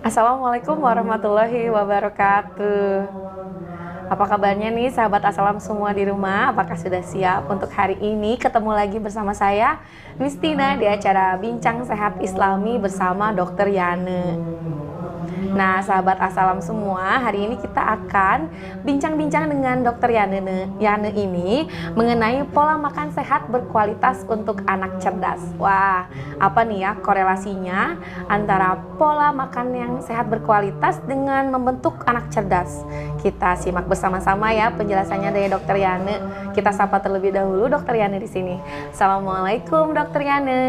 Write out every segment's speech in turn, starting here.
Assalamualaikum warahmatullahi wabarakatuh. Apa kabarnya nih sahabat Assalam semua di rumah? Apakah sudah siap untuk hari ini ketemu lagi bersama saya Mistina di acara Bincang Sehat Islami bersama Dr. Yane. Nah, sahabat Assalam semua, hari ini kita akan bincang-bincang dengan Dr. Yane ini mengenai pola makan sehat berkualitas untuk anak cerdas. Wah, apa nih ya korelasinya antara pola makan yang sehat berkualitas dengan membentuk anak cerdas? Kita simak bersama-sama ya penjelasannya dari Dr. Yane. Kita sapa terlebih dahulu Dr. Yane di sini. Assalamualaikum Dr. Yane.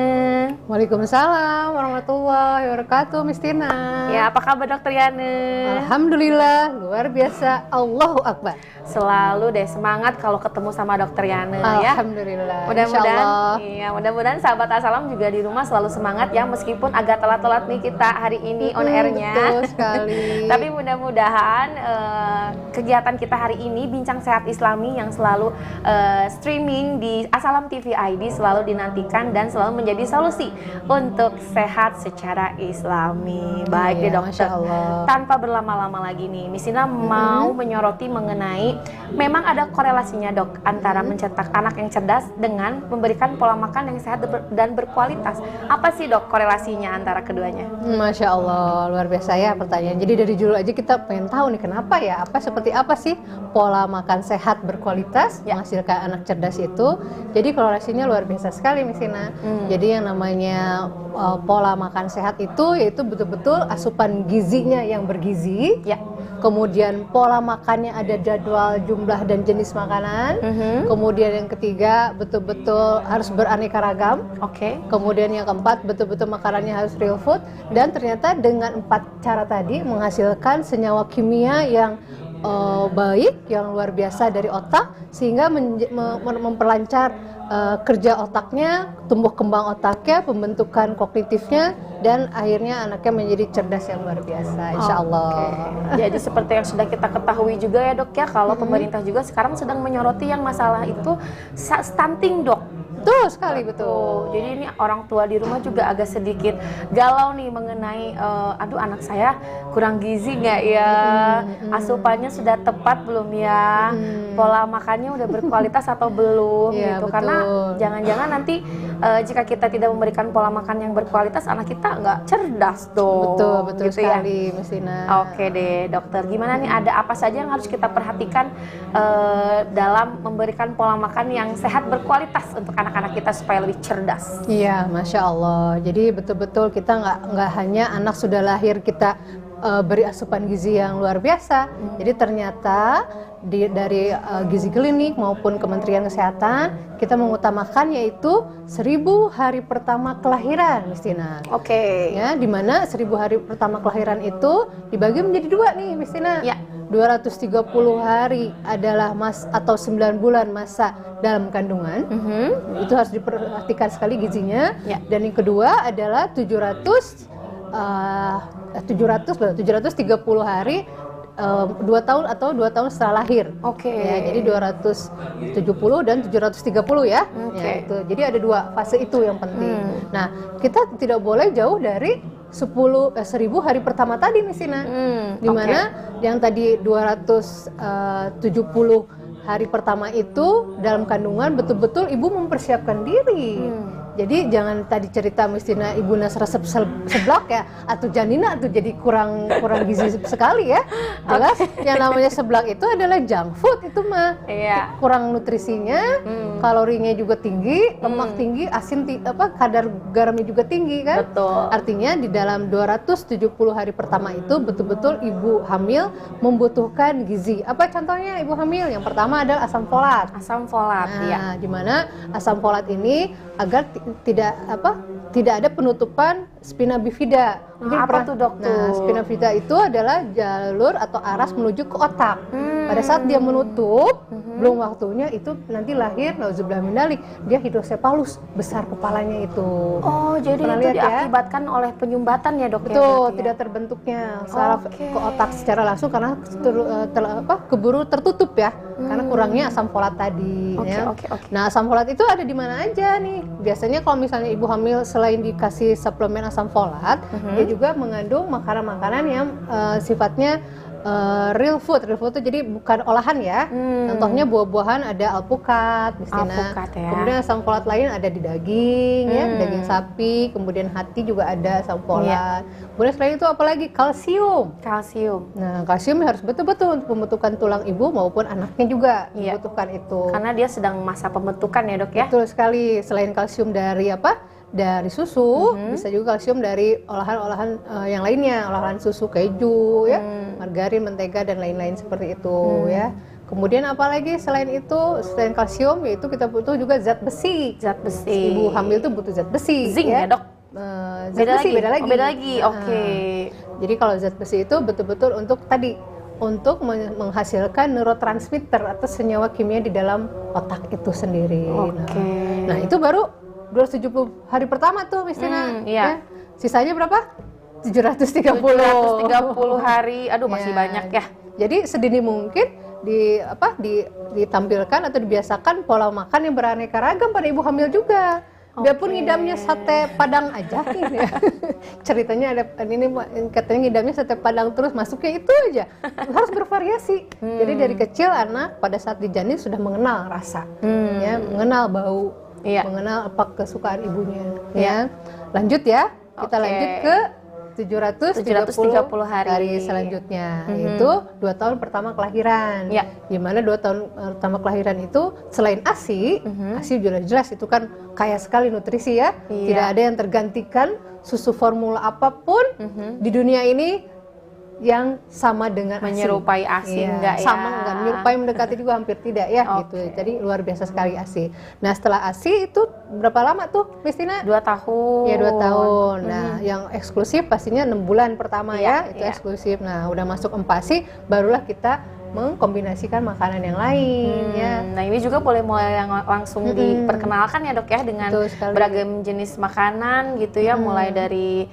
Waalaikumsalam warahmatullahi wabarakatuh, Mistina. Ya, apa kabar Dr. Yane? Alhamdulillah, luar biasa. Allahu Akbar. Selalu deh semangat kalau ketemu sama Dr. Yane ya. Alhamdulillah. Mudah-mudahan sahabat Assalam juga di rumah selalu semangat ya, meskipun agak telat-telat nih kita hari ini on airnya. Betul sekali. Tapi mudah-mudahan kegiatan kita hari ini Bincang Sehat Islami yang selalu streaming di Assalam TV ID selalu dinantikan dan selalu menjadi solusi untuk sehat secara Islami. Baik deh dokter. Tanpa berlama-lama lagi nih, Misina mau menyoroti mengenai memang ada korelasinya dok antara mencetak anak yang cerdas dengan memberikan pola makan yang sehat dan berkualitas. Apa sih dok korelasinya antara keduanya? Masya Allah, luar biasa ya pertanyaan. Jadi dari dulu aja kita pengen tahu nih kenapa ya, seperti apa sih pola makan sehat berkualitas menghasilkan anak cerdas itu. Jadi korelasinya luar biasa sekali Misina. Jadi yang namanya pola makan sehat itu yaitu betul-betul asupan gizinya yang bergizi. Kemudian pola makannya ada jadwal, jumlah dan jenis makanan. Kemudian yang ketiga betul-betul harus beraneka ragam. Kemudian yang keempat betul-betul makanannya harus real food. Dan ternyata dengan 4 cara tadi menghasilkan senyawa kimia yang baik, yang luar biasa dari otak, sehingga memperlancar kerja otaknya, tumbuh kembang otaknya, pembentukan kognitifnya, dan akhirnya anaknya menjadi cerdas yang luar biasa, insya Allah. Jadi seperti yang sudah kita ketahui juga ya dok ya, kalau pemerintah juga sekarang sedang menyoroti yang masalah itu stunting dok. Betul sekali, betul. Jadi ini orang tua di rumah juga agak sedikit galau nih mengenai aduh anak saya kurang gizi nggak ya, asupannya sudah tepat belum ya, pola makannya udah berkualitas atau belum gitu. Betul. Karena jangan-jangan nanti jika kita tidak memberikan pola makan yang berkualitas, anak kita nggak cerdas tuh. Betul gitu sekali ya? Mesina. Oke deh dokter, gimana nih, ada apa saja yang harus kita perhatikan dalam memberikan pola makan yang sehat berkualitas untuk anak-anak kita supaya lebih cerdas? Iya, Masya Allah. Jadi betul-betul kita nggak hanya anak sudah lahir kita beri asupan gizi yang luar biasa. Jadi ternyata dari gizi klinik maupun Kementerian Kesehatan kita mengutamakan yaitu 1000 hari pertama kelahiran, Mistina. Ya, di mana 1000 hari pertama kelahiran itu dibagi menjadi 2 nih, Mistina. 230 hari adalah atau 9 bulan masa dalam kandungan. Itu harus diperhatikan sekali gizinya. Dan yang kedua adalah 730 hari 2 tahun atau 2 tahun setelah lahir. Ya, jadi 270 dan 730 ya. Ya itu. Jadi ada 2 fase itu yang penting. Nah, kita tidak boleh jauh dari 1000 hari pertama tadi Misina. Dimana yang tadi 270 hari pertama itu dalam kandungan betul-betul ibu mempersiapkan diri. Jadi jangan tadi cerita Mistina ibu nas resep seblak ya, atau janina atau jadi kurang gizi sekali ya. Jelas yang namanya seblak itu adalah junk food itu mah. Kurang nutrisinya, kalorinya juga tinggi, lemak tinggi, asin kadar garamnya juga tinggi kan. Artinya di dalam 270 hari pertama itu betul-betul ibu hamil membutuhkan gizi. Apa contohnya ibu hamil? Yang pertama adalah asam folat. Nah, di mana asam folat ini agar tidak ada penutupan spina bifida. Apa tuh dok? Nah, spina bifida itu adalah jalur atau aras menuju ke otak. Pada saat dia menutup, belum waktunya itu nanti lahir, nauzubillah min dzalik, dia hidrosepalus, besar kepalanya itu. Oh, jadi itu diakibatkan oleh penyumbatan ya dok? Betul, tidak terbentuknya saraf ke otak secara langsung karena keburu tertutup ya, karena kurangnya asam folat tadi. Nah, asam folat itu ada di mana aja nih? Biasanya kalau misalnya ibu hamil selain dikasih suplemen asam folat, dia juga mengandung makanan-makanan yang sifatnya real food itu jadi bukan olahan ya. Contohnya buah-buahan ada alpukat, Alpukat ya. Kemudian asam folat lain ada di daging ya, daging sapi, kemudian hati juga ada asam folat. Kemudian selain itu apalagi kalsium. Nah, kalsium harus betul-betul untuk pembentukan tulang ibu maupun anaknya juga dibutuhkan itu. Karena dia sedang masa pembentukan ya, Dok ya. Betul sekali. Selain kalsium dari dari susu, bisa juga kalsium dari olahan-olahan yang lainnya, olahan susu, keju, ya, margarin, mentega dan lain-lain seperti itu, ya. Kemudian apalagi selain itu, selain kalsium, yaitu kita butuh juga zat besi. Ibu hamil itu butuh zat besi. Zinc ya, Dok? Beda lagi. Beda lagi. Oke. Jadi kalau zat besi itu betul-betul untuk menghasilkan neurotransmitter atau senyawa kimia di dalam otak itu sendiri. Nah, itu baru 270 hari pertama tuh, Miss Tina. Ya. Sisanya berapa? 730 hari. Aduh, masih banyak ya. Jadi sedini mungkin ditampilkan atau dibiasakan pola makan yang beraneka ragam pada ibu hamil juga. Biarpun ngidamnya sate Padang aja ya. Ceritanya ada ini katanya ngidamnya sate Padang terus, masuknya itu aja. Harus bervariasi. Jadi dari kecil anak pada saat dijanin sudah mengenal rasa, ya, mengenal bau, mengenal apa kesukaan ibunya, ya. Lanjut ya, kita lanjut ke 730 hari selanjutnya, yaitu 2 tahun pertama kelahiran. Di mana 2 tahun pertama kelahiran itu selain ASI, ASI sudah jelas itu kan kaya sekali nutrisi ya. Tidak ada yang tergantikan susu formula apapun di dunia ini yang sama dengan menyerupai ASI. Enggak ya? Sama enggak, menyerupai, mendekati juga hampir tidak ya, gitu. Jadi luar biasa sekali ASI. Nah, setelah ASI itu berapa lama tuh, Miss Tina? 2 tahun. Ya, 2 tahun. Nah, yang eksklusif pastinya 6 bulan pertama ya, itu eksklusif. Nah, udah masuk empasi, barulah kita mengkombinasikan makanan yang lain ya. Nah, ini juga boleh mulai langsung diperkenalkan ya, Dok ya, dengan beragam jenis makanan gitu ya, mulai dari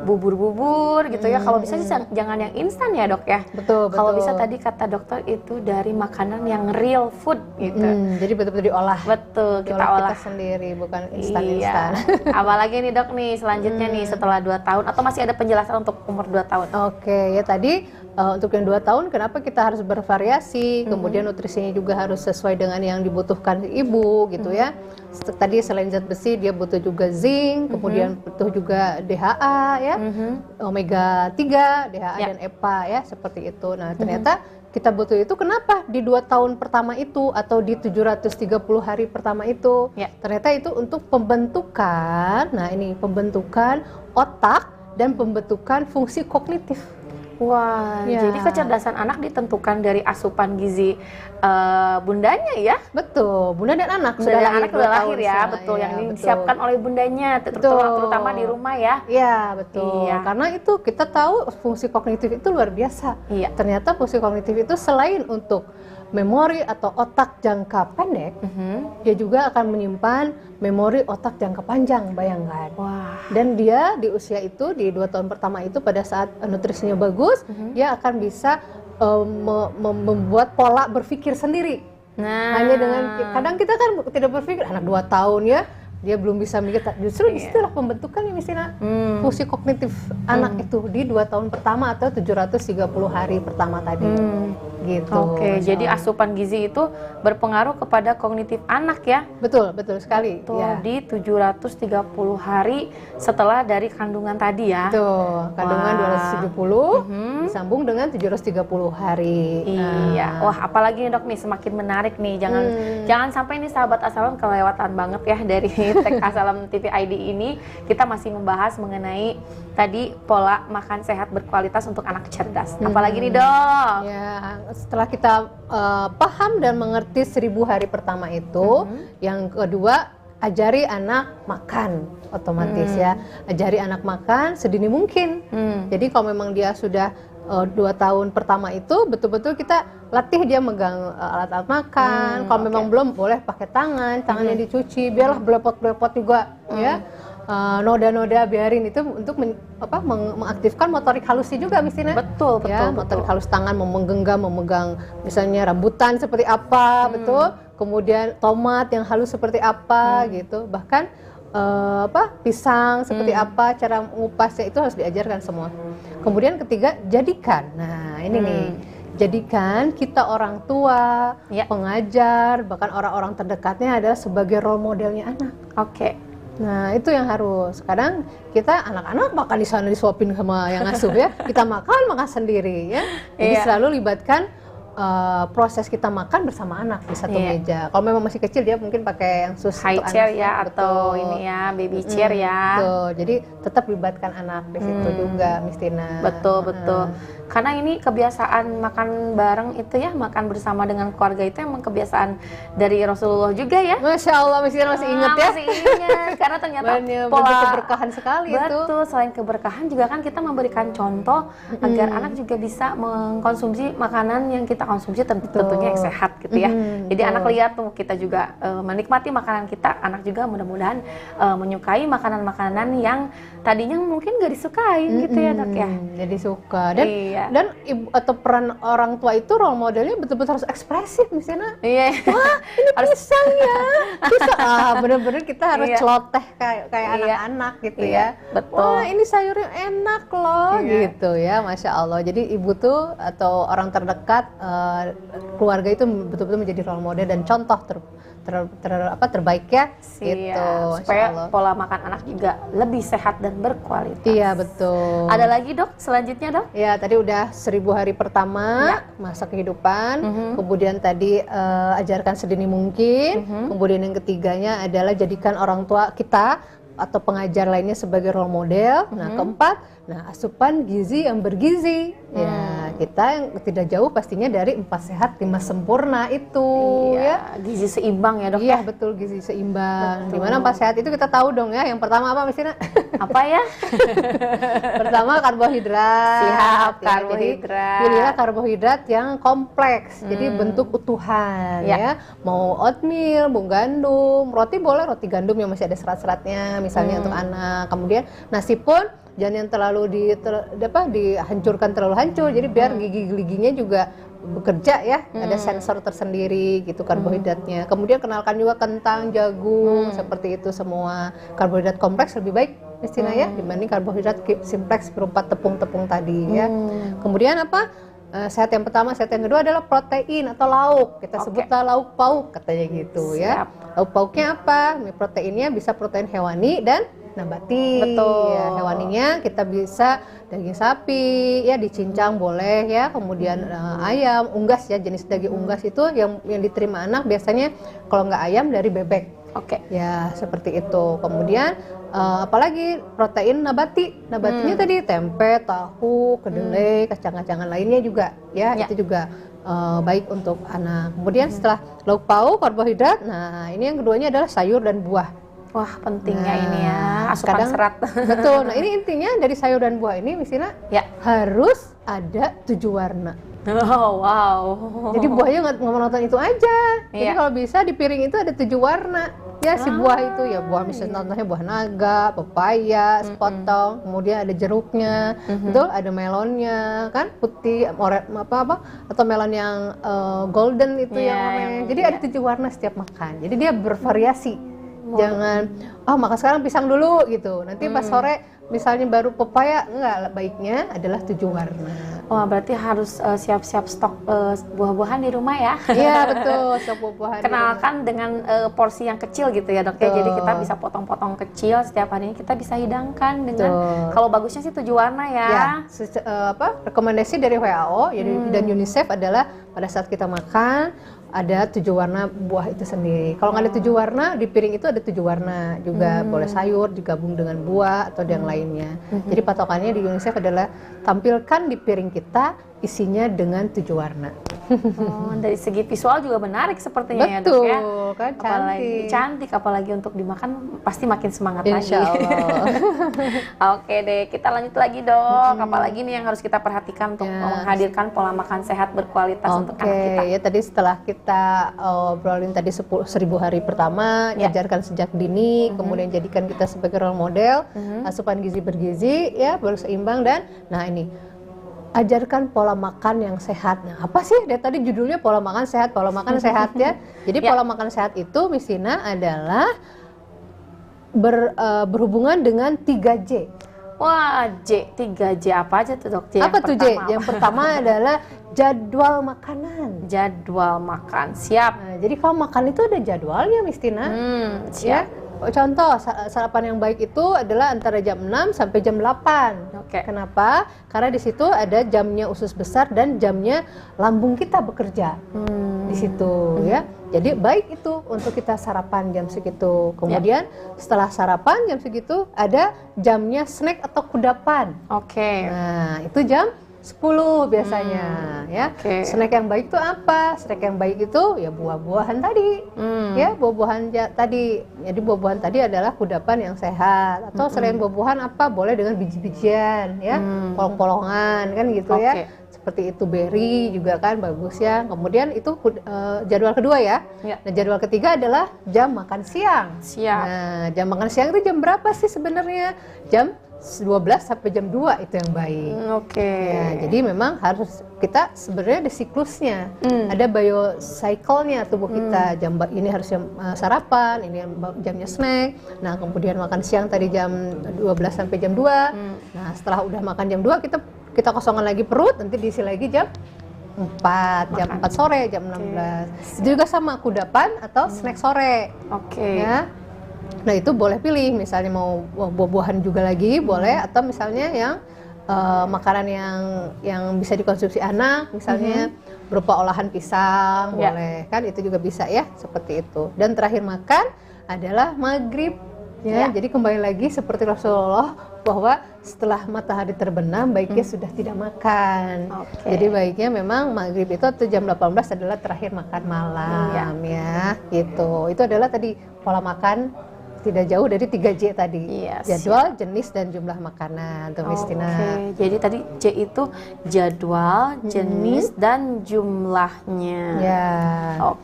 bubur-bubur gitu ya. Kalau bisa jangan yang instan ya, Dok ya. Betul. Kalau bisa tadi kata dokter itu dari makanan yang real food gitu. Jadi betul-betul diolah. Betul, kita olah kita sendiri, bukan instan-instan. Apalagi nih, Dok, nih selanjutnya nih setelah 2 tahun atau masih ada penjelasan untuk umur 2 tahun? Oke, ya tadi untuk yang 2 tahun kenapa kita harus bervariasi, kemudian nutrisinya juga harus sesuai dengan yang dibutuhkan ibu gitu ya. Tadi selain zat besi dia butuh juga zinc, kemudian butuh juga DHA ya, omega 3, DHA dan EPA ya, seperti itu. Nah, ternyata kita butuh itu kenapa di 2 tahun pertama itu atau di 730 hari pertama itu. Ternyata itu untuk pembentukan, nah ini pembentukan otak dan pembentukan fungsi kognitif. Wah, jadi kecerdasan anak ditentukan dari asupan gizi bundanya ya? Betul, bunda dan anak sudah lahir ya, betul. Yang disiapkan oleh bundanya, terutama di rumah ya? Iya, betul. Karena itu kita tahu fungsi kognitif itu luar biasa. Ternyata fungsi kognitif itu selain untuk memori atau otak jangka pendek, dia juga akan menyimpan memori otak jangka panjang, bayangkan. Dan dia di usia itu, di 2 tahun pertama itu, pada saat nutrisinya bagus, dia akan bisa membuat pola berpikir sendiri. Hanya dengan, kadang kita kan tidak berpikir, anak 2 tahun ya, dia belum bisa mikir, justru disitulah pembentukan yang misalnya fungsi kognitif anak itu di 2 tahun pertama atau 730 hari pertama tadi. Gitu. Jadi asupan gizi itu berpengaruh kepada kognitif anak ya? Betul sekali. Di 730 hari setelah dari kandungan tadi ya? Tuh, kandungan 270 disambung dengan 730 hari. Wah, apalagi nih, Dok, nih semakin menarik nih. Jangan sampai nih sahabat Asalam kelewatan banget ya dari Tech Asalam TV ID ini. Kita masih membahas mengenai tadi pola makan sehat berkualitas untuk anak cerdas. Apalagi nih, Dok? Ya, setelah kita paham dan mengerti 1000 hari pertama itu, yang kedua ajari anak makan otomatis ya. Ajari anak makan sedini mungkin. Jadi kalau memang dia sudah 2 tahun pertama itu betul-betul kita latih dia megang alat-alat makan. Kalau memang belum, boleh pakai tangannya dicuci, biarlah belepot-belepot juga ya. Noda-noda biarin itu untuk mengaktifkan motorik halusnya juga, Miss Tina. Betul. Motorik halus tangan, memegang misalnya rambutan seperti apa, betul. Kemudian tomat yang halus seperti apa gitu. Bahkan pisang seperti apa, cara mengupasnya itu harus diajarkan semua. Kemudian ketiga, jadikan. Nah, ini nih. Jadikan kita orang tua, pengajar, bahkan orang-orang terdekatnya adalah sebagai role modelnya anak. Oke. Nah, itu yang harus. Kadang kita anak-anak makan di sana disuapin sama yang ngasuh ya. Kita makan sendiri ya. Jadi selalu libatkan proses kita makan bersama anak di satu meja. Kalau memang masih kecil dia mungkin pakai yang sus high chair ya, atau ini ya baby chair ya. Betul. Jadi tetap libatkan anak di situ juga, Miss Tina. Betul. Karena ini kebiasaan makan bareng itu ya, makan bersama dengan keluarga itu emang kebiasaan dari Rasulullah juga ya. Masya Allah, Miss Tina masih ingat ya. Masih ingat, karena ternyata pola keberkahan sekali itu. Betul, selain keberkahan juga kan kita memberikan contoh agar anak juga bisa mengkonsumsi makanan yang kita konsumsi tentunya yang sehat gitu ya. Jadi anak lihat tuh kita juga menikmati makanan kita, anak juga mudah-mudahan menyukai makanan-makanan yang tadinya mungkin gak disukai gitu ya Dok ya. Jadi suka dan ibu atau peran orang tua itu role modelnya betul-betul harus ekspresif misalnya. Wah, ini pisang ya. Pisang. Bener-bener kita harus celoteh kayak anak-anak gitu ya. Betul. Wah, ini sayurnya enak loh gitu ya. Masya Allah. Jadi ibu tuh atau orang terdekat keluarga itu betul-betul menjadi role model dan contoh terbaik ya. Gitu. Supaya pola makan anak juga lebih sehat dan berkualitas. Iya, betul. Ada lagi Dok selanjutnya Dok? Ya, tadi udah 1000 hari pertama masa kehidupan. Kemudian tadi ajarkan sedini mungkin. Kemudian yang ketiganya adalah jadikan orang tua kita atau pengajar lainnya sebagai role model. Nah, keempat, asupan gizi yang bergizi. Ya, kita yang tidak jauh pastinya dari 4 sehat 5 sempurna itu ya. Gizi seimbang ya Dok. Iya, betul, gizi seimbang. Dimana 4 sehat itu kita tahu dong ya. Yang pertama apa Miss Tina? Apa ya? Pertama karbohidrat. Siap, ya, karbohidrat. Jadi pilihlah karbohidrat yang kompleks. Jadi bentuk utuhan ya. Mau oatmeal, mau gandum, roti boleh, roti gandum yang masih ada serat-seratnya misalnya untuk anak. Kemudian nasi pun jangan yang terlalu dihancurkan terlalu hancur. Jadi biar gigi-giginya juga bekerja ya, ada sensor tersendiri gitu karbohidratnya. Kemudian kenalkan juga kentang, jagung, seperti itu semua. Karbohidrat kompleks lebih baik istilahnya dibanding karbohidrat simpleks berupa tepung-tepung tadi ya. Kemudian apa? Sehat yang pertama, sehat yang kedua adalah protein atau lauk. Kita sebutlah lauk pauk katanya gitu ya. Lauk pauknya apa? Proteinnya bisa protein hewani dan nabati. Betul. Ya, hewaninya kita bisa daging sapi, ya dicincang boleh ya. Kemudian ayam, unggas ya, jenis daging unggas itu yang diterima anak biasanya kalau nggak ayam dari bebek. Ya seperti itu. Kemudian apalagi protein nabati. Nabatinya tadi tempe, tahu, kedelai, kacang-kacangan lainnya juga ya. Itu juga baik untuk anak. Kemudian setelah lauk pauk, karbohidrat, nah ini yang keduanya adalah sayur dan buah. Wah, pentingnya ini ya, asupan serat. Betul. Nah, ini intinya dari sayur dan buah ini misalnya harus ada 7 warna. Oh, wow. Jadi buahnya nggak nonton itu aja. Jadi kalau bisa di piring itu ada 7 warna. Ya si buah itu ya buah misalnya contohnya buah naga, pepaya, sepotong, kemudian ada jeruknya, betul, ada melonnya, kan putih, atau melon yang golden itu yang warnanya. Jadi ada 7 warna setiap makan. Jadi dia bervariasi. Jangan makan sekarang pisang dulu gitu. Nanti pas sore misalnya baru pepaya, enggak, baiknya adalah 7 warna. Wah, berarti harus siap-siap stok buah-buahan di rumah ya. Iya, betul, stok buah-buahan. Kenalkan dengan porsi yang kecil gitu ya Dok ya. Jadi kita bisa potong-potong kecil setiap harinya, kita bisa hidangkan dengan kalau bagusnya sih 7 warna ya. Rekomendasi dari WHO dan UNICEF adalah pada saat kita makan ada 7 warna buah itu sendiri. Kalau nggak ada 7 warna, di piring itu ada 7 warna juga. Boleh sayur digabung dengan buah atau yang lainnya. Jadi patokannya di UNICEF adalah tampilkan di piring kita isinya dengan 7 warna. Dari segi visual juga menarik sepertinya. Betul, ya Dok ya. Kan Cantik, apalagi untuk dimakan pasti makin semangat Insya lagi. Allah. Oke deh, kita lanjut lagi Dok. Apalagi nih yang harus kita perhatikan untuk menghadirkan pola makan sehat berkualitas untuk anak kita. Ya tadi setelah kita obrolin tadi 1000 hari pertama, ajarkan sejak dini, kemudian jadikan kita sebagai role model, asupan gizi bergizi, ya berseimbang dan ini ajarkan pola makan yang sehat. Nah, apa sih? Dari tadi judulnya pola makan sehat ya. Jadi pola makan sehat itu misalnya adalah berhubungan dengan 3J. Wah, 3J apa aja tuh dok? Apa tuh J? Yang pertama adalah jadwal makanan. Jadwal makan, siap. Nah, jadi kalau makan itu ada jadwalnya, Miss Tina. Siap. Ya? Contoh, sarapan yang baik itu adalah antara jam 6 sampai jam 8. Oke. Kenapa? Karena di situ ada jamnya usus besar dan jamnya lambung kita bekerja. Di situ ya. Jadi baik itu untuk kita sarapan jam segitu. Kemudian setelah sarapan jam segitu ada jamnya snack atau kudapan. Oke. Nah, itu jam 10 biasanya ya. Snack yang baik itu apa? Snack yang baik itu ya buah-buahan tadi. Ya, buah-buahan tadi. Jadi buah-buahan tadi adalah kudapan yang sehat. Atau selain buah-buahan apa? Boleh dengan biji-bijian ya. Polong-polongan kan gitu ya. Seperti itu berry juga kan bagus ya. Kemudian itu jadwal kedua ya. Nah, jadwal ketiga adalah jam makan siang. Nah, jam makan siang itu jam berapa sih sebenarnya? Jam 12 sampai jam 2 itu yang baik. Ya, jadi memang harus kita sebenarnya ada siklusnya. Ada biocycle-nya tubuh kita. Jam ini harus jam sarapan, ini jamnya snack. Nah, kemudian makan siang tadi jam 12 sampai jam 2. Nah, setelah udah makan jam 2 kita kosongkan lagi perut, nanti diisi lagi jam 4, jam 4 sore, jam 16. Itu juga sama kudapan atau snack sore. Ya. Nah, itu boleh pilih, misalnya mau buah-buahan juga lagi boleh, atau misalnya yang makanan yang bisa dikonsumsi anak, misalnya berupa olahan pisang, boleh kan, itu juga bisa ya, seperti itu. Dan terakhir makan adalah maghrib. Ya, jadi kembali lagi seperti Rasulullah bahwa setelah matahari terbenam baiknya sudah tidak makan. Jadi baiknya memang maghrib itu atau jam 18 adalah terakhir makan malam ya, gitu. Itu adalah tadi pola makan tidak jauh dari 3J tadi. Jadwal, jenis, dan jumlah makanan tuh Miss Tina. Jadi tadi J itu jadwal, jenis, dan jumlahnya. Ya.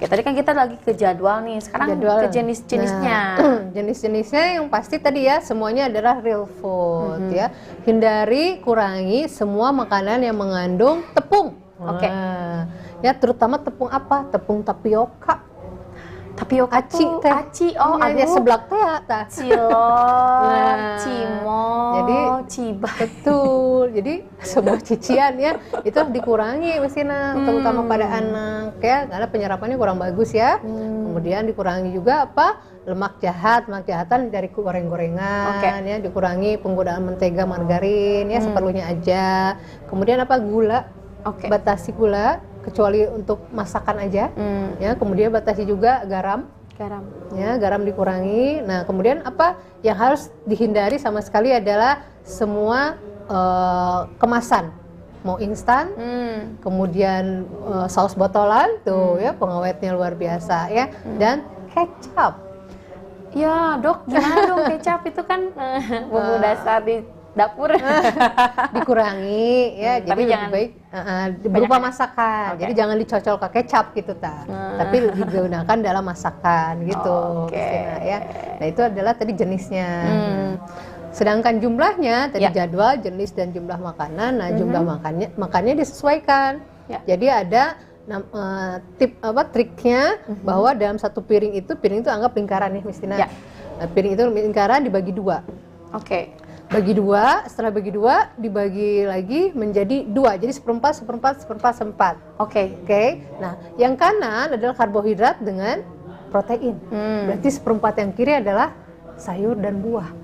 Tadi kan kita lagi ke jadwal nih. Sekarang ke jenis-jenisnya. Jenis-jenisnya yang pasti tadi ya semuanya adalah real food ya. Hindari, kurangi semua makanan yang mengandung tepung. Ya, terutama tepung apa? Tepung tapioka. Tapioka aci, seblak teh cilok, cimol, jadi cibah. Betul. Jadi sebuah cician ya itu dikurangi mestinya, terutama pada anak ya, karena penyerapannya kurang bagus ya. Kemudian dikurangi juga apa? Lemak jahatan dari goreng-gorengan ya, dikurangi penggunaan mentega, margarin ya, seperlunya aja. Kemudian apa? Gula. Batasi gula kecuali untuk masakan aja ya. Kemudian batasi juga garam ya, garam dikurangi. Nah, kemudian apa yang harus dihindari sama sekali adalah semua kemasan, mau instan, kemudian saus botolan tuh ya, pengawetnya luar biasa ya, dan kecap. Ya dok, gimana dong kecap itu kan bumbu dasar di dapur. Dikurangi ya, jadi lebih baik berupa masakan. Jadi jangan dicocol ke kecap gitu tapi digunakan dalam masakan gitu. Ya. Nah, itu adalah tadi jenisnya. Sedangkan jumlahnya tadi jadwal, jenis, dan jumlah makanan. Nah, jumlah makannya disesuaikan. Jadi ada triknya bahwa dalam satu piring itu anggap lingkaran nih Miss Tina. Nah, piring itu lingkaran dibagi 2. Bagi 2, setelah bagi 2 dibagi lagi menjadi 2, jadi seperempat. Nah, yang kanan adalah karbohidrat dengan protein. Berarti seperempat yang kiri adalah sayur dan buah.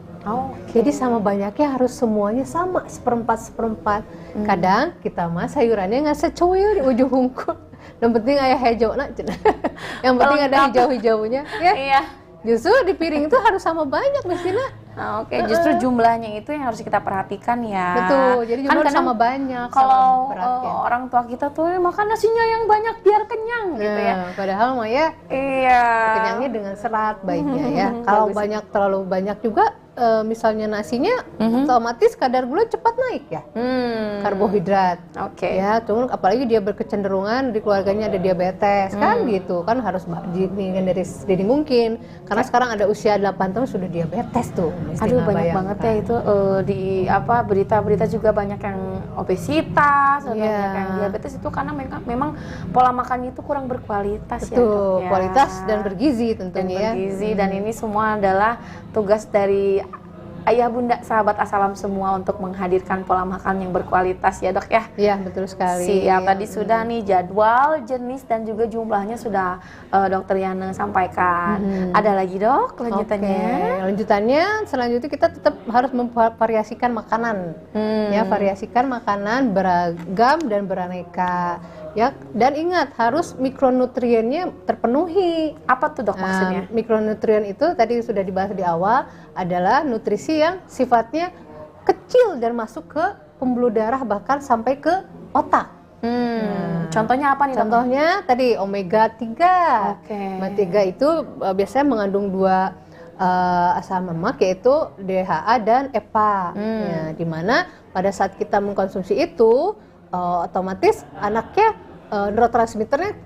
Jadi sama banyaknya harus semuanya sama, seperempat. Kadang kita mah sayurannya nggak secuil di ujung hungkul. Yang penting ayah hijau yang penting ada hijau-hijaunya ya. Justru di piring itu harus sama banyak mestinya. Justru jumlahnya itu yang harus kita perhatikan ya. Betul, jadi jumlah sama banyak. Kalau orang tua kita tuh makan nasinya yang banyak biar kenyang gitu ya. Padahal mah ya kenyangnya dengan serat baiknya ya. Kalau terlalu banyak juga misalnya nasinya, otomatis kadar gula cepat naik ya, karbohidrat. Oke. Ya, cuman apalagi dia berkecenderungan di keluarganya ada diabetes kan gitu, kan harus dingin dari sedini mungkin. Karena sekarang ada usia 8 tahun sudah diabetes tuh. Aduh, banyak banget ya itu di berita-berita juga banyak yang obesitas, banyak yang diabetes itu karena memang pola makannya itu kurang berkualitas. Betul, ya, kualitas dan bergizi tentunya dan ini semua adalah tugas dari ayah bunda sahabat Assalam semua untuk menghadirkan pola makan yang berkualitas ya dok ya. Iya betul sekali. Siap, tadi sudah nih jadwal, jenis dan juga jumlahnya sudah dokter Yana sampaikan. Ada lagi dok lanjutannya? Lanjutannya selanjutnya kita tetap harus memvariasikan makanan. Ya, variasikan makanan beragam dan beraneka. Ya, dan ingat harus mikronutriennya terpenuhi. Apa tuh dok maksudnya? Mikronutrien itu tadi sudah dibahas di awal adalah nutrisi yang sifatnya kecil dan masuk ke pembuluh darah bahkan sampai ke otak. Contohnya apa nih dok? Contohnya tadi omega 3. Omega 3 itu biasanya mengandung 2 asam lemak yaitu DHA dan EPA. Ya, dimana pada saat kita mengkonsumsi itu otomatis anaknya neurotransmitternya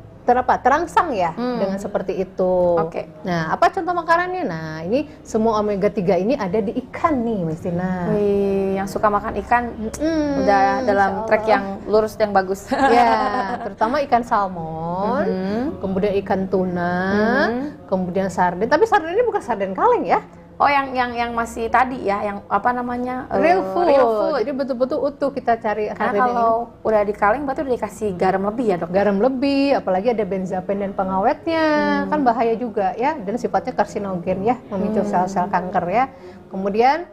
terangsang ya dengan seperti itu. Nah, apa contoh makanannya? Nah, ini semua omega 3 ini ada di ikan nih, Mistina. Wih, yang suka makan ikan udah dalam track yang lurus dan bagus. Ya, terutama ikan salmon, kemudian ikan tuna, kemudian sarden. Tapi sarden ini bukan sarden kaleng ya. Oh, yang masih tadi ya, yang apa namanya? Real food. Jadi betul-betul utuh kita cari. Karena kalau udah dikaleng berarti udah dikasih garam lebih ya dok? Garam lebih, apalagi ada benzapen dan pengawetnya, kan bahaya juga ya, dan sifatnya karsinogen ya, memicu sel-sel kanker ya. Kemudian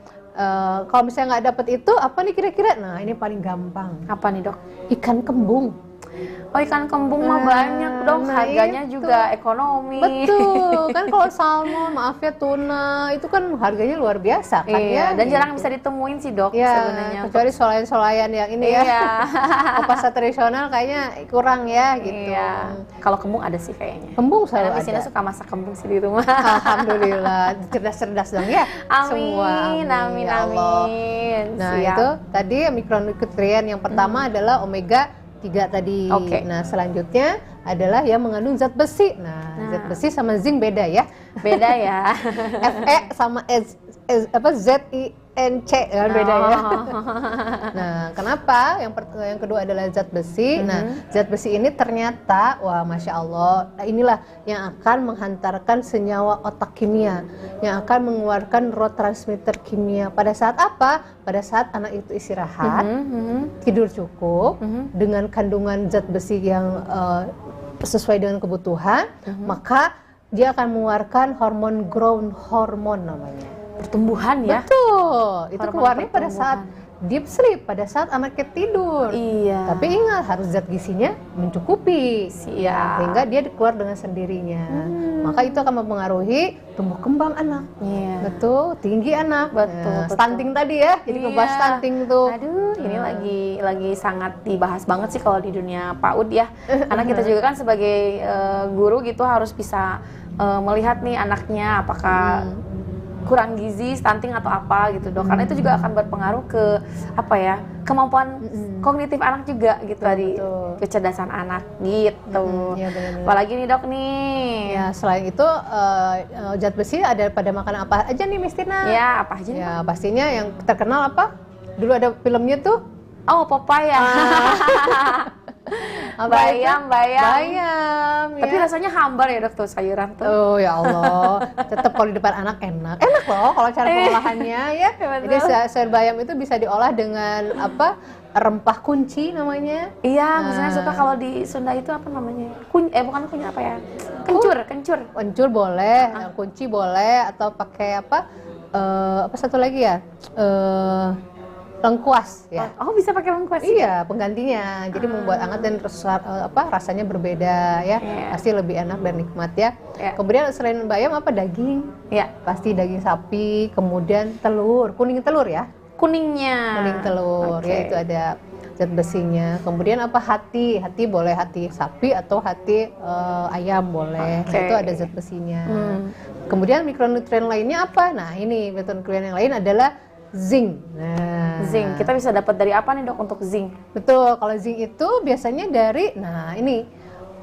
kalau misalnya nggak dapet itu, apa nih kira-kira? Nah, ini paling gampang. Apa nih dok? Ikan kembung. Oh, ikan kembung mah banyak dong, harganya juga ekonomi. Betul, kan kalau salmon, maaf ya tuna, itu kan harganya luar biasa kan ya. Dan jarang bisa ditemuin sih dok sebenarnya. Kecuali solayan-solayan yang ini ya. Pasar tradisional kayaknya kurang ya gitu. Kalau kembung ada sih kayaknya. Kembung selalu ada. Di sini suka masak kembung sih di rumah. Alhamdulillah, cerdas-cerdas dong ya. Amin. Nah itu tadi mikronutrien yang pertama adalah omega 3 tadi. Nah selanjutnya adalah yang mengandung zat besi. Nah zat besi sama zinc beda ya. Beda ya. Fe sama ZINC kan beda ya. Nah kenapa? Yang kedua adalah zat besi. Nah zat besi ini ternyata wah masya Allah inilah yang akan menghantarkan senyawa otak kimia, yang akan mengeluarkan neurotransmitter kimia. Pada saat apa? Pada saat anak itu istirahat, tidur cukup dengan kandungan zat besi yang sesuai dengan kebutuhan, maka dia akan mengeluarkan hormon growth hormone namanya. Pertumbuhan ya? Betul, itu keluarnya pada saat deep sleep, pada saat anaknya tidur. Iya. Tapi ingat harus zat gizinya mencukupi, sehingga dia keluar dengan sendirinya. Maka itu akan mempengaruhi tumbuh kembang anak. Betul, tinggi anak. Betul. Stunting tadi ya, jadi ngebahas stunting tuh. Aduh, ini lagi sangat dibahas banget sih kalau di dunia PAUD ya. Karena kita juga kan sebagai guru gitu harus bisa melihat nih anaknya apakah kurang gizi, stunting atau apa gitu dok. Karena itu juga akan berpengaruh ke kemampuan kognitif anak juga gitu tadi, kecerdasan anak gitu. Apalagi nih dok nih. Ya selain itu zat besi ada pada makanan apa aja nih Mistina? Ya apa aja? Ya pastinya yang terkenal apa? Dulu ada filmnya tuh. Oh Popaya. Bayam. Tapi rasanya hambar ya dok tuh sayuran tuh. Oh ya Allah, tetap kalau di depan anak enak loh kalau cara pengolahannya ya. Jadi sayur bayam itu bisa diolah dengan rempah kunci namanya. Iya, misalnya suka kalau di Sunda itu apa namanya? Bukan kunyit apa ya? Kencur. Kencur boleh, kunci boleh atau pakai apa satu lagi ya? Lengkuas ya. Oh bisa pakai lengkuas? Iya penggantinya. Jadi membuat hangat dan rasanya berbeda ya. Pasti lebih enak dan nikmat ya. Kemudian selain bayam daging? Ya. Pasti daging sapi. Kemudian telur, kuning telur ya. Kuning telur ya itu ada zat besinya. Kemudian apa, hati boleh hati sapi atau hati ayam boleh. Nah, itu ada zat besinya. Kemudian mikronutrien lainnya apa? Nah, ini mikronutrien yang lain adalah zinc. Nah, zinc kita bisa dapat dari apa nih dok untuk zinc? Betul, kalau zinc itu biasanya dari, nah ini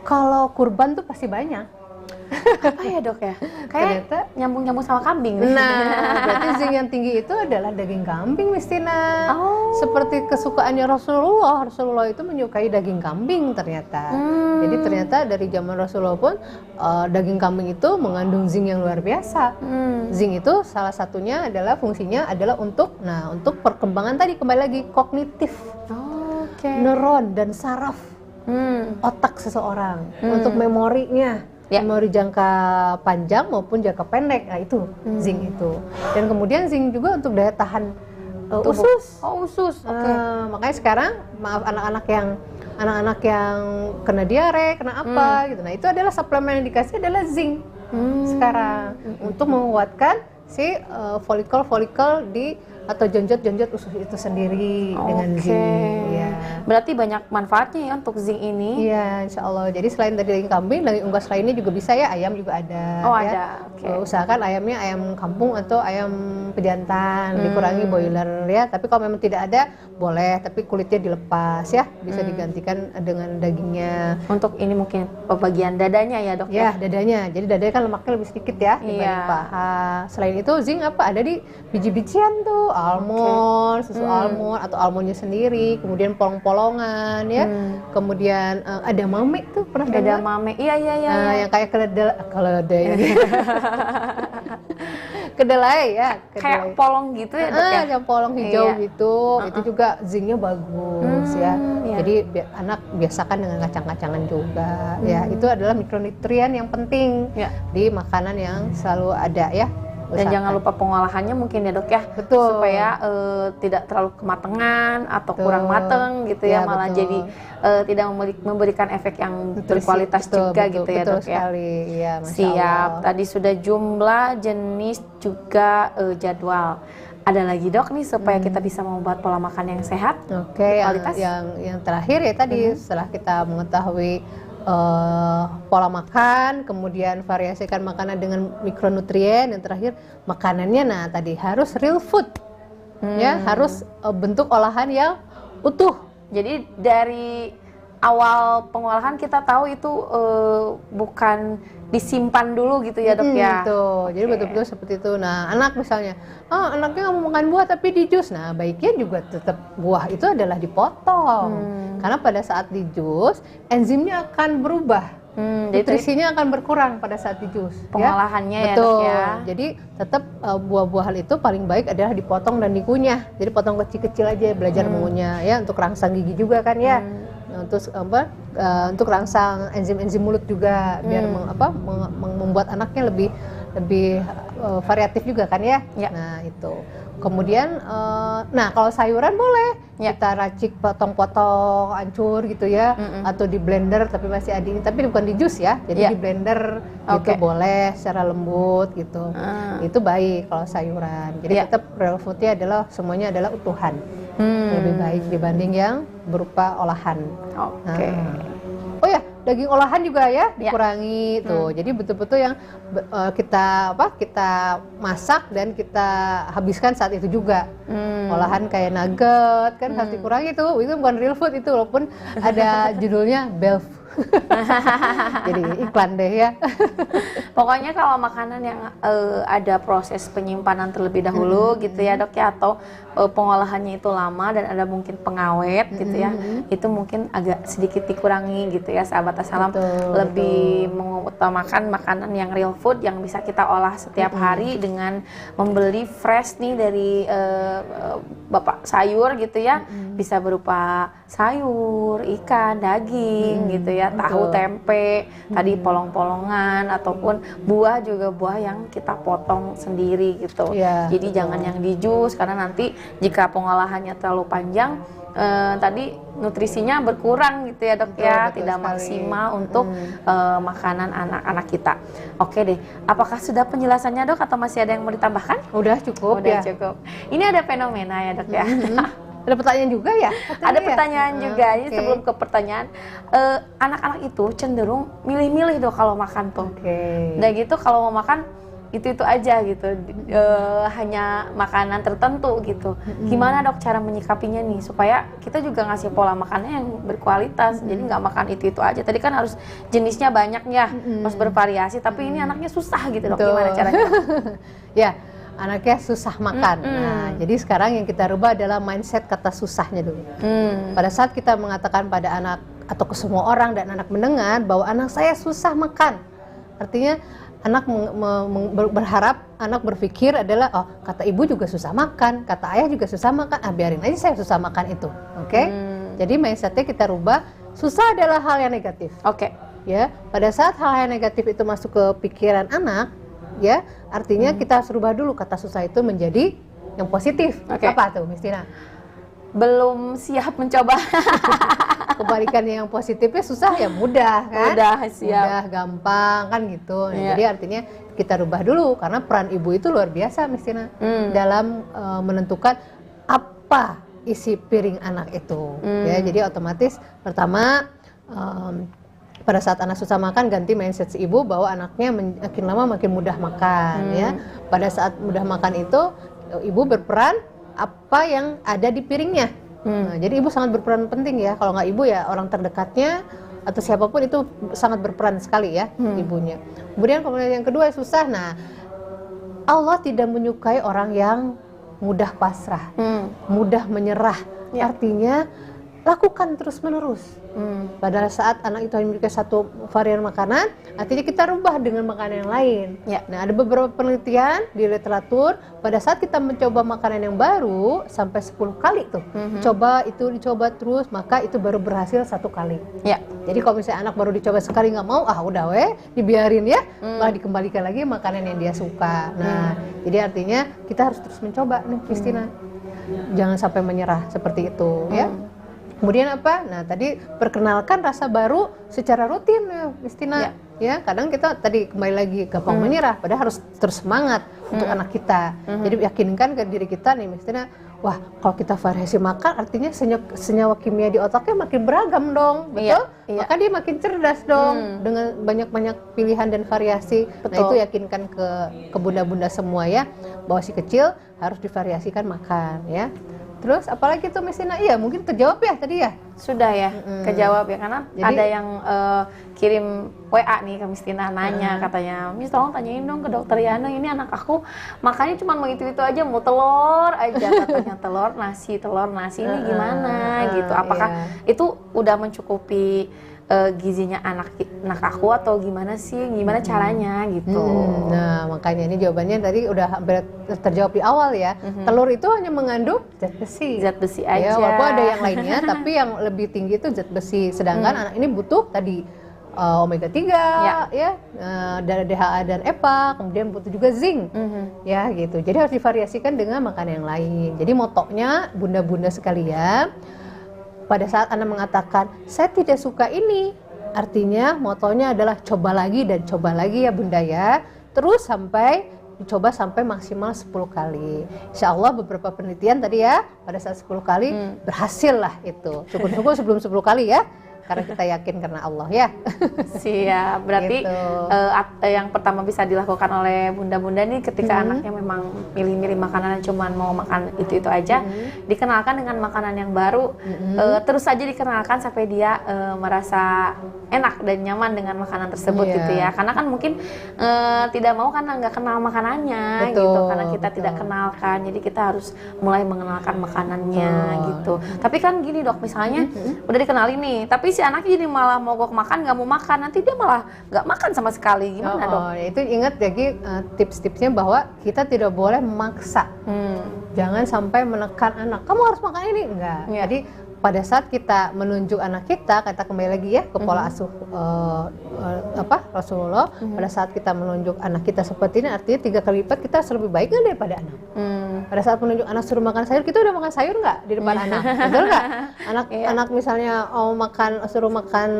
kalau kurban tuh pasti banyak. Apa ya dok ya? Kayak Ternyata nyambung-nyambung sama kambing nih. Nah, berarti zinc yang tinggi itu adalah daging kambing, Miss Tina. Seperti kesukaannya Rasulullah. Rasulullah itu menyukai daging kambing ternyata. Jadi ternyata dari zaman Rasulullah pun daging kambing itu mengandung zinc yang luar biasa. Zinc itu salah satunya adalah fungsinya adalah untuk perkembangan tadi, kembali lagi kognitif. Neuron dan saraf otak seseorang, untuk memorinya. Memori jangka panjang maupun jangka pendek, nah itu zinc itu. Dan kemudian zinc juga untuk daya tahan usus. Usus. Makanya sekarang maaf anak-anak yang kena diare, kena apa gitu. Nah, itu adalah suplemen yang dikasih adalah zinc sekarang untuk menguatkan si folikel di atau jonjot usus itu sendiri dengan zinc. Ya. Berarti banyak manfaatnya ya untuk zinc ini. Iya, insya Allah. Jadi selain dari daging kambing, daging unggas lainnya juga bisa ya, ayam juga ada. Ada. Usahakan ayamnya ayam kampung atau ayam pejantan, dikurangi boiler ya. Tapi kalau memang tidak ada, boleh. Tapi kulitnya dilepas ya, bisa digantikan dengan dagingnya. Untuk ini mungkin bagian dadanya ya dok? Ya, dadanya. Jadi dadanya kan lemaknya lebih sedikit ya dibanding paha. Selain itu zinc apa? Ada di biji-bijian tuh. Almond, susu almond atau almondnya sendiri, kemudian polong-polongan ya, kemudian ada mame tuh, pernah dengar? Ada mame, iya. Yang kayak keledai, kedelai ya, kayak polong gitu ya dok ya? Yang polong hijau gitu, itu juga zincnya bagus ya. Jadi anak biasakan dengan kacang-kacangan juga ya. Itu adalah mikronutrien yang penting di makanan yang selalu ada ya. Dan jangan lupa pengolahannya mungkin ya dok ya. Betul. Supaya tidak terlalu kematangan atau kurang mateng gitu ya, malah jadi tidak memberikan efek yang berkualitas juga gitu ya dok ya. Ya, siap. Tadi sudah jumlah, jenis, juga jadwal. Ada lagi dok nih supaya kita bisa membuat pola makan yang sehat, berkualitas. Yang terakhir ya tadi setelah kita mengetahui pola makan, kemudian variasikan makanan dengan mikronutrien, yang terakhir makanannya, nah tadi harus real food, ya harus bentuk olahan yang utuh. Jadi dari awal pengolahan kita tahu itu bukan disimpan dulu gitu ya dok ya. Jadi betul-betul seperti itu. Nah anak misalnya, anaknya nggak mau makan buah tapi di jus, nah baiknya juga tetap buah itu adalah dipotong. Karena pada saat di jus, enzimnya akan berubah, nutrisinya akan berkurang pada saat di jus. Pengolahannya ya, betul. Dok ya. Jadi tetap buah-buahan itu paling baik adalah dipotong dan dikunyah. Jadi potong kecil-kecil aja, belajar mengunyah ya, untuk rangsang gigi juga kan ya. Untuk rangsang enzim-enzim mulut juga, biar membuat anaknya lebih variatif juga kan ya. Nah itu. Kemudian, kalau sayuran boleh kita racik, potong-potong, hancur gitu ya, atau di blender tapi masih ada ini, tapi bukan di jus ya, jadi di blender gitu boleh secara lembut gitu. Itu baik kalau sayuran. Jadi tetap real foodnya adalah semuanya adalah utuhan, lebih baik dibanding yang berupa olahan. Oh ya, daging olahan juga ya dikurangi tuh. Jadi betul-betul yang kita masak dan kita habiskan saat itu juga. Olahan kayak nugget kan harus dikurangi tuh. Itu bukan real food itu, walaupun ada judulnya Belf. Jadi iklan deh ya. Pokoknya kalau makanan yang ada proses penyimpanan terlebih dahulu gitu ya dok ya, atau pengolahannya itu lama dan ada mungkin pengawet gitu ya, itu mungkin agak sedikit dikurangi gitu ya sahabat Assalam. Lebih mengutamakan makanan yang real food yang bisa kita olah setiap hari dengan membeli fresh nih dari bapak sayur gitu ya, bisa berupa sayur, ikan, daging gitu ya, tahu, tempe, tadi polong-polongan, ataupun buah juga, buah yang kita potong sendiri gitu. Jadi jangan yang di jus, karena nanti jika pengolahannya terlalu panjang, tadi nutrisinya berkurang gitu ya dok ya, tidak maksimal untuk makanan anak-anak kita. Oke deh, apakah sudah penjelasannya dok atau masih ada yang mau ditambahkan? Udah cukup. Udah cukup. Ini ada fenomena ya dok ya. Ada pertanyaan juga ya? Ada pertanyaan juga. Ini Oke. sebelum ke pertanyaan, anak-anak itu cenderung milih-milih tuh kalau makan tuh. Oke. Udah gitu kalau mau makan itu aja gitu, hanya makanan tertentu gitu. Gimana dok cara menyikapinya nih supaya kita juga ngasih pola makannya yang berkualitas, jadi nggak makan itu aja. Tadi kan harus jenisnya banyak ya, harus bervariasi. Tapi ini anaknya susah gitu dok, Betul. gimana caranya? Ya, anaknya susah makan. Nah, jadi sekarang yang kita rubah adalah mindset kata susahnya dulu. Pada saat kita mengatakan pada anak atau ke semua orang dan anak mendengar bahwa anak saya susah makan, artinya anak berharap, anak berpikir adalah, oh kata ibu juga susah makan, kata ayah juga susah makan, biarin aja saya susah makan itu, oke? Jadi mindsetnya kita rubah, susah adalah hal yang negatif. Oke. Ya, pada saat hal yang negatif itu masuk ke pikiran anak, ya, artinya kita harus rubah dulu kata susah itu menjadi yang positif. Oke. Apa tuh, Miss Tina? Belum siap mencoba. Kebalikannya yang positifnya susah ya mudah kan? Mudah, siap. Mudah, gampang kan gitu. Nah, Iya. jadi artinya kita rubah dulu karena peran ibu itu luar biasa, Miss Tina, dalam menentukan apa isi piring anak itu. Ya, jadi otomatis pertama pada saat anak susah makan, ganti mindset si ibu bahwa anaknya makin lama makin mudah makan. Ya, pada saat mudah makan itu ibu berperan apa yang ada di piringnya. Nah, jadi ibu sangat berperan penting ya. Kalau nggak ibu ya orang terdekatnya atau siapapun itu sangat berperan sekali ya, ibunya. Kemudian yang kedua susah. Nah, Allah tidak menyukai orang yang mudah pasrah, mudah menyerah. Ya. Artinya lakukan terus-menerus. Pada saat anak itu hanya memiliki satu varian makanan, artinya kita rubah dengan makanan yang lain. Ya. Nah, ada beberapa penelitian di literatur, pada saat kita mencoba makanan yang baru, sampai 10 kali tuh, dicoba terus, maka itu baru berhasil 1 kali. Ya. Jadi kalau misalnya anak baru dicoba sekali nggak mau, udah dibiarin ya, malah dikembalikan lagi makanan yang dia suka. Nah, jadi artinya kita harus terus mencoba nih, Christina. Jangan sampai menyerah seperti itu, ya. Kemudian apa? Nah, tadi perkenalkan rasa baru secara rutin ya, Christina. Ya, kadang kita tadi kembali lagi gampang menyerah, padahal harus terus semangat untuk anak kita. Jadi yakinkan ke diri kita nih, Christina, wah, kalau kita variasi makan artinya senyawa kimia di otaknya makin beragam dong, betul? Iya. Maka dia makin cerdas dong dengan banyak-banyak pilihan dan variasi. Nah, Betul. itu yakinkan ke bunda-bunda semua ya, bahwa si kecil harus divariasikan makan ya. Terus apalagi tuh Miss Tina? Iya, mungkin terjawab ya tadi ya? Sudah ya, kejawab ya, karena Jadi- ada yang kirim WA nih ke Miss Tina nanya, katanya, Miss tolong tanyain dong ke dokter Yana, ini anak aku makannya cuma mau itu aja, mau telur aja, katanya telur nasi ini gimana gitu, apakah itu udah mencukupi gizinya anak aku atau gimana sih, gimana caranya gitu. Nah, makanya ini jawabannya tadi udah hampir terjawab di awal ya. Telur itu hanya mengandung zat besi. Zat besi Ya, aja. walaupun ada yang lainnya, tapi yang lebih tinggi itu zat besi. Sedangkan anak ini butuh tadi omega 3 ya, dari DHA dan EPA, kemudian butuh juga zinc. Ya, gitu. Jadi harus divariasikan dengan makanan yang lain. Jadi motonya bunda-bunda sekalian, pada saat Anda mengatakan saya tidak suka ini, artinya motonya adalah coba lagi dan coba lagi ya Bunda ya. Terus dicoba sampai maksimal 10 kali. Insya Allah beberapa penelitian tadi ya, pada saat 10 kali berhasil lah itu. Syukur-syukur sebelum 10 kali ya, karena kita yakin karena Allah ya. Siap, berarti Gitu. yang pertama bisa dilakukan oleh bunda-bunda nih ketika anaknya memang milih-milih makanan yang cuma mau makan itu aja, dikenalkan dengan makanan yang baru, terus saja dikenalkan sampai dia merasa enak dan nyaman dengan makanan tersebut gitu ya. Karena kan mungkin tidak mau karena nggak kenal makanannya gitu, karena kita tidak kenalkan, jadi kita harus mulai mengenalkan makanannya gitu. Tapi kan gini dok, misalnya udah dikenalin nih, tapi si anaknya jadi malah mogok makan, nggak mau makan, nanti dia malah nggak makan sama sekali, gimana dok? Itu ingat lagi tips-tipsnya bahwa kita tidak boleh memaksa. Jangan sampai menekan anak, kamu harus makan ini, enggak. Jadi pada saat kita menunjuk anak kita kembali lagi ya ke pola asuh Rasulullah, pada saat kita menunjuk anak kita seperti ini, artinya 3 kali lipat kita harus lebih baik nggak daripada anak. Pada saat menunjuk anak suruh makan sayur, kita udah makan sayur nggak di depan anak, betul nggak? Anak misalnya suruh makan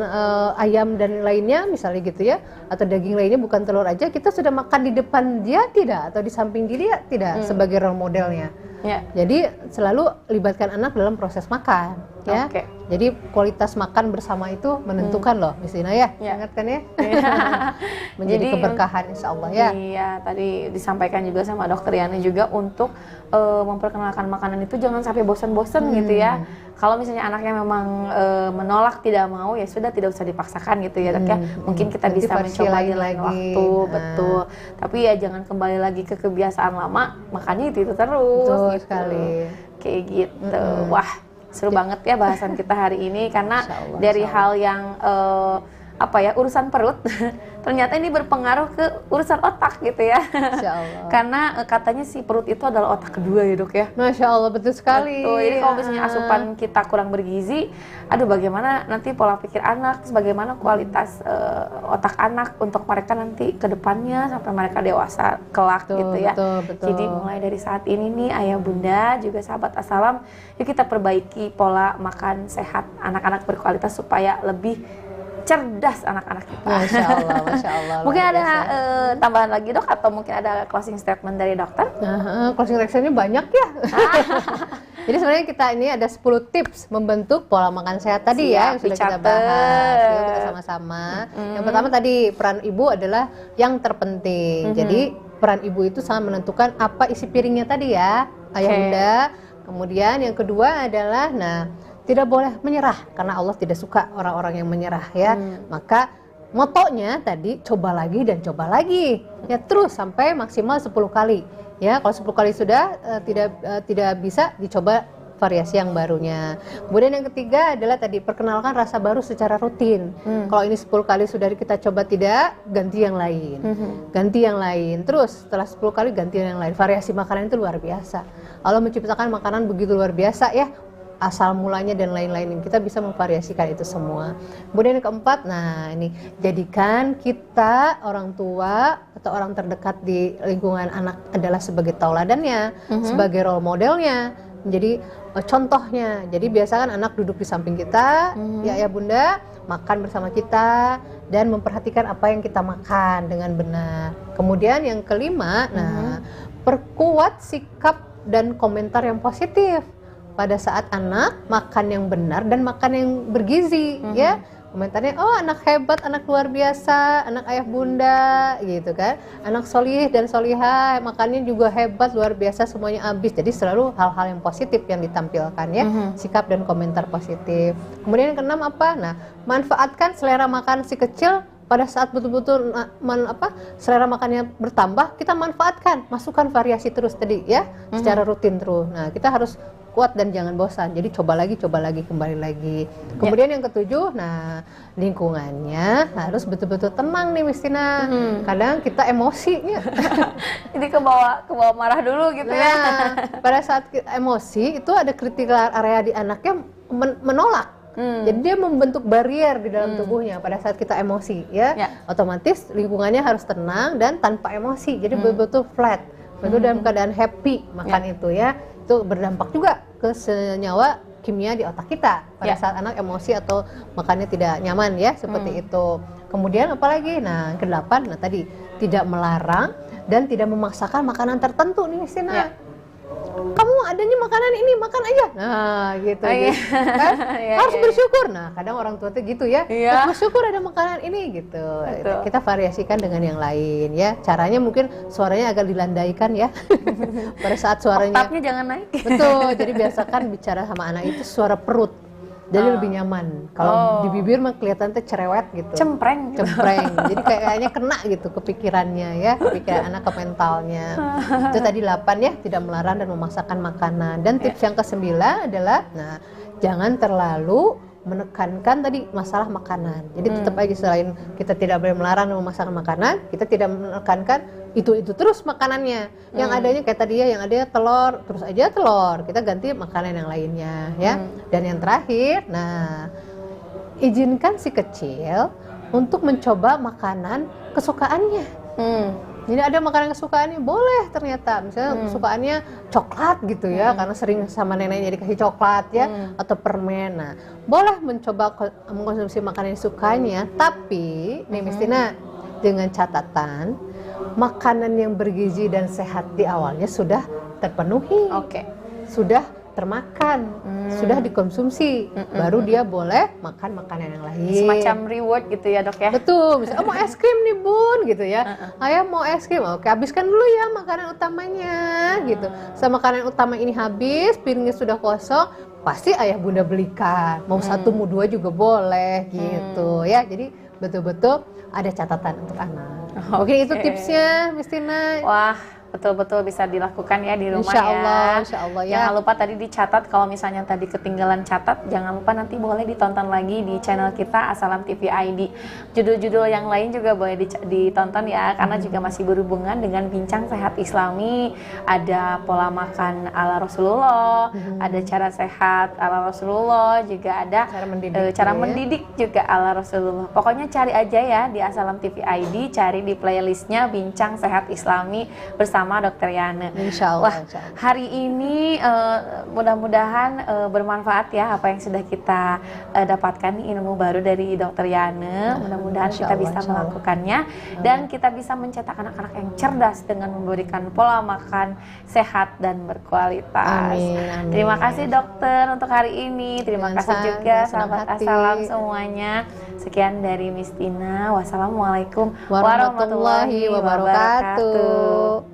ayam dan lainnya misalnya gitu ya, atau daging lainnya bukan telur aja, kita sudah makan di depan dia tidak, atau di samping dia tidak sebagai role modelnya. Ya. Jadi selalu libatkan anak dalam proses makan, ya. Oke. Jadi kualitas makan bersama itu menentukan loh, Miss Dina ya. Ya. Ingat kan ya? Iya. Menjadi Jadi, keberkahan insya Allah ya. Iya, tadi disampaikan juga sama dokter Yani juga untuk memperkenalkan makanan itu jangan sampai bosan-bosan gitu ya. Kalau misalnya anaknya memang menolak, tidak mau, ya sudah, tidak usah dipaksakan gitu ya dok ya. Mungkin kita Nanti bisa versi mencoba di lain lagi. waktu, betul. Tapi ya jangan kembali lagi ke kebiasaan lama, makannya itu terus. Betul gitu. sekali. Kayak gitu. Wah, seru banget ya bahasan kita hari ini karena Insya Allah, dari insya Allah. hal yang urusan perut ternyata ini berpengaruh ke urusan otak gitu ya. Insya Allah. Karena katanya si perut itu adalah otak kedua ya dok ya. Masya Allah, betul sekali. Betul. Jadi kalau misalnya asupan kita kurang bergizi, aduh bagaimana nanti pola pikir anak, bagaimana kualitas otak anak untuk mereka nanti ke depannya sampai mereka dewasa kelak Betul, gitu ya. betul. Jadi mulai dari saat ini nih ayah bunda juga sahabat Assalam, yuk kita perbaiki pola makan sehat anak-anak berkualitas supaya lebih cerdas anak-anak kita. Masya Allah, Masya Allah. Mungkin luar ada biasa. tambahan lagi dok atau mungkin ada closing statement dari dokter? Closing reactionnya banyak ya. Jadi sebenarnya kita ini ada 10 tips membentuk pola makan sehat tadi ya, yang sudah kita dicatat. bahas. Yuk kita sama-sama. Yang pertama tadi peran ibu adalah yang terpenting. Jadi peran ibu itu sangat menentukan apa isi piringnya tadi ya, ayah Oke. bunda. Kemudian yang kedua adalah, tidak boleh menyerah karena Allah tidak suka orang-orang yang menyerah ya. Maka motonya tadi coba lagi dan coba lagi ya, terus sampai maksimal 10 kali ya. Kalau 10 kali sudah tidak bisa, dicoba variasi yang barunya. Kemudian yang ketiga adalah tadi perkenalkan rasa baru secara rutin. Kalau ini 10 kali sudah kita coba tidak, ganti yang lain. Ganti yang lain. Terus setelah 10 kali ganti yang lain. Variasi makanan itu luar biasa. Allah menciptakan makanan begitu luar biasa ya. Asal mulanya dan lain-lain, kita bisa memvariasikan itu semua. Kemudian yang keempat, ini jadikan kita orang tua atau orang terdekat di lingkungan anak adalah sebagai tauladannya, sebagai role modelnya, menjadi contohnya. Jadi biasakan anak duduk di samping kita, ya bunda, makan bersama kita dan memperhatikan apa yang kita makan dengan benar. Kemudian yang kelima, perkuat sikap dan komentar yang positif pada saat anak makan yang benar dan makan yang bergizi ya. Komentarnya, oh anak hebat, anak luar biasa, anak ayah bunda gitu kan, anak solih dan solihah, makannya juga hebat, luar biasa, semuanya habis. Jadi selalu hal-hal yang positif yang ditampilkan ya, sikap dan komentar positif. Kemudian yang keenam apa? Manfaatkan selera makan si kecil. Pada saat betul-betul selera makannya bertambah, kita manfaatkan, masukkan variasi terus tadi ya, secara rutin terus. Nah, kita harus kuat dan jangan bosan. Jadi coba lagi, kembali lagi. Kemudian yang ketujuh, lingkungannya harus betul-betul tenang nih Miss Tina. Kadang kita emosinya. Jadi ke bawah marah dulu gitu ya. Pada saat emosi itu ada critical area di anaknya menolak. Jadi dia membentuk barrier di dalam tubuhnya pada saat kita emosi ya. Otomatis lingkungannya harus tenang dan tanpa emosi. Jadi betul-betul flat, betul dalam keadaan happy makan itu ya. Itu berdampak juga ke senyawa kimia di otak kita pada saat anak emosi atau makannya tidak nyaman ya, seperti itu. Kemudian apalagi? Yang kedelapan, tadi tidak melarang dan tidak memaksakan makanan tertentu nih Sina. Kamu adanya makanan ini, makan aja. Gitu. Kan? Harus bersyukur. Kadang orang tua tuh gitu ya. Harus bersyukur ada makanan ini gitu. Kita variasikan dengan yang lain ya. Caranya mungkin suaranya agak dilandaikan ya. Pada saat suaranya. Oktapnya jangan naik. Betul. Jadi biasakan bicara sama anak itu suara perut. Jadi lebih nyaman. Kalau di bibir mah kelihatan tuh cerewet gitu. Cempreng. Jadi kayaknya kena gitu ke pikirannya ya, pikiran anak, ke mentalnya. Itu tadi 8 ya, tidak melarang dan memaksakan makanan. Dan tips yang ke-9 adalah jangan terlalu menekankan tadi masalah makanan. Jadi tetap aja, selain kita tidak boleh melarang dan memaksakan makanan, kita tidak menekankan itu terus makanannya. Yang adanya kayak tadi ya, yang adanya telur, terus aja telur. Kita ganti makanan yang lainnya ya. Dan yang terakhir, izinkan si kecil untuk mencoba makanan kesukaannya. Jadi ada makanan kesukaannya, boleh ternyata. Misalnya kesukaannya coklat gitu ya, karena sering sama neneknya dikasih coklat ya, atau permen. Boleh mencoba mengkonsumsi makanan yang disukainya, tapi nih Miss Tina, dengan catatan makanan yang bergizi dan sehat di awalnya sudah terpenuhi. Oke. sudah termakan, sudah dikonsumsi, baru dia boleh makan makanan yang lain. Semacam reward gitu ya dok ya? Betul, misalnya mau es krim nih bun gitu ya, ayah mau es krim, oke habiskan dulu ya makanan utamanya gitu. Sama makanan utama ini habis, piringnya sudah kosong, pasti ayah bunda belikan, mau satu mau dua juga boleh gitu ya. Jadi betul-betul ada catatan untuk anak. Mungkin itu tipsnya Miss Tina. Wah, betul-betul bisa dilakukan ya di rumah Insya Allah ya. Jangan lupa tadi dicatat, kalau misalnya tadi ketinggalan catat, jangan lupa nanti boleh ditonton lagi di channel kita Assalam TV ID. Judul-judul yang lain juga boleh ditonton ya, karena juga masih berhubungan dengan bincang sehat Islami. Ada pola makan ala Rasulullah, ada cara sehat ala Rasulullah, juga ada cara mendidik juga ala Rasulullah. Pokoknya cari aja ya di Assalam TV ID, cari di playlistnya bincang sehat Islami bersama Dokter Yana. Insya Allah. Wah, hari ini mudah-mudahan bermanfaat ya apa yang sudah kita dapatkan nih, ilmu baru dari Dokter Yana. Mudah-mudahan kita bisa melakukannya dan kita bisa mencetak anak-anak yang cerdas dengan memberikan pola makan sehat dan berkualitas. Amin. Terima kasih dokter untuk hari ini. Terima kasih juga sahabat Assalam semuanya. Sekian dari Miss Tina. Wassalamualaikum warahmatullahi wabarakatuh.